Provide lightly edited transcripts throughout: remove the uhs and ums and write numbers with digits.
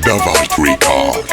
Davart Record.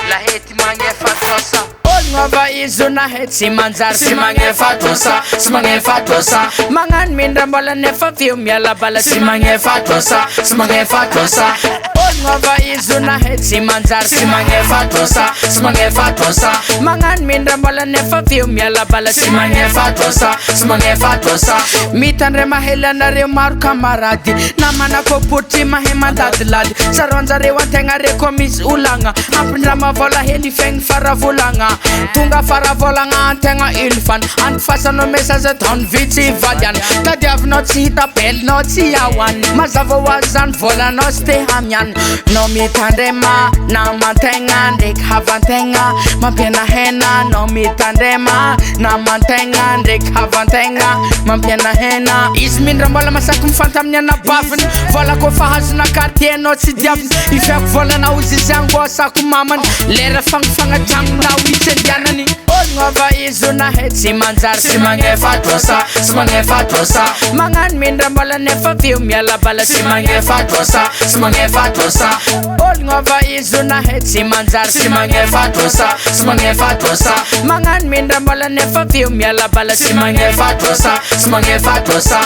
La hety magnefa tosa ologna vaizo na hety sy manjary sy magnefa tosa sy magnefa tosa magnano mindra mbola nefa feo miala bala sy magnefa tosa sy magnefa tosa ologna vaizo na hety sy manjary sy magnefa tosa sy magnefa tosa magnano mindra mbola nefa feo miala bala sy magnefa tosa sy magnefa tosa mitandre mahely anareo maro kamarady namanako potry mahay mandady lady saronjareo antegna reko misy olagna ampindrama vola hely fegny faravolagna tonga faravolagna antegna ilfan antifasanao message taony vitsy valiany tadiavinao tsy hita belinao tsy aoany mazava hoazy zany volanao sy te hamiany no mitandrema namantegna ndraiky havantegna mampiana hena no mitandrema namantegna ndraiky havantegna mampiana hena izy mindra mbola masaky mifanta amin'ny anabaviny vola ko fahazona quartiernao tsy diaviny ifako volanao izy izy angosako mamany lera fagnatragnonao itsendianany ologna vaizo na hety sy manjary sy magnefa tosa sy magnefa tosa magnano mindra mbola nefa feo miala bala sy magnefa tosa sy magnefa tosa ologna vaizo na hety sy manjary sy magnefa tosa sy magnefa tosa magnano mindra mbola nefa feo miala bala sy magnefa tosa sy magnefa tosa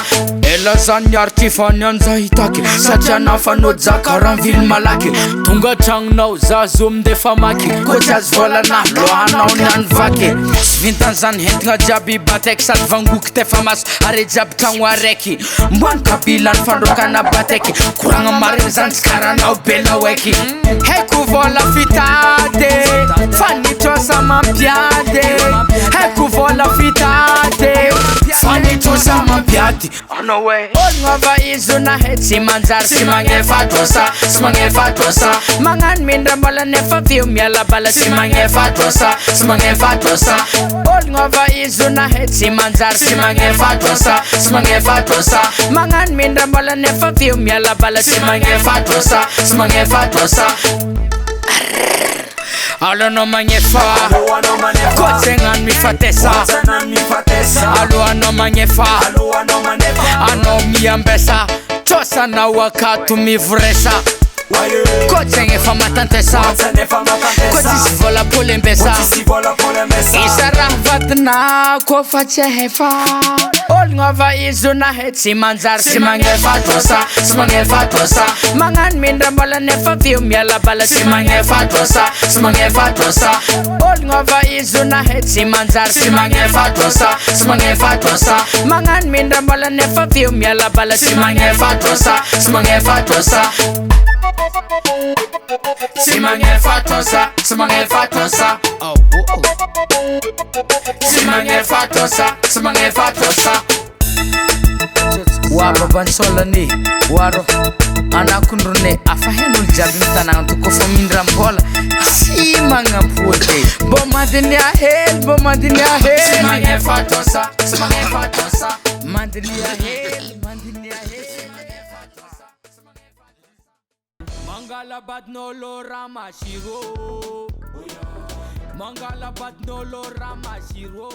ela zany artifany anza hitaki satria nafanao jakaranvily malaky tonga tragnonao zazo mindefa maky ko tsy azo volana lohanao niany vaky sy vintan zany hentigna jiaby bateky sady vangoky tefa maso are jiaby tragno araiky mboany kabilany fandrokana bateky koragna mariny zany tsy karanao belinao eky haiko vola fitady fanitrosa mampiady haiko vola fitady fanitrosa mampiady ologna vaizo na hety sy manjary sy magnefa tosa sy magnefa tosa magnano mindra mbola nefa feo miala bala sy magnefa tosa sy magnefa tosa ologna vaizo na hety sy manjary sy magnefa tosa sy magnefa tosa magnano mindra mbola nefa feo miala bala sy magnefa tosa sy magnefa tosa alohanao magnefa kotsegnano mifatesa alohanao magnefa anao miambesa tosanao akato mivoresa kotsegna efa matantesa ko tsisy vola polembesa isa raha vadina ko fa tsy hefa ologna vaizo na hety sy manjary sy magnefa tosa sy magnefa tosa magnano mindra mbola nefa feo miala bala sy magnefa tosa sy magnefa tosa ologna vaizo na hety sy manjary sy magnefa tosa sy magnefa tosa magnano mindra mbola nefa feo miala bala sy magnefa tosa sy magnefa tosa sy magnefa tosa sy magnefa tosa sy magnefa tosa sy magnefa tosa waba bansolani waro anakundrune afahenul jabi mtananga tukofa mindra mbola si mangampode bomadini ahel sy magnefa tosa sy magnefa tosa mandini ahel Mangala badnolo ramashiro Mangala badnolo ramashiro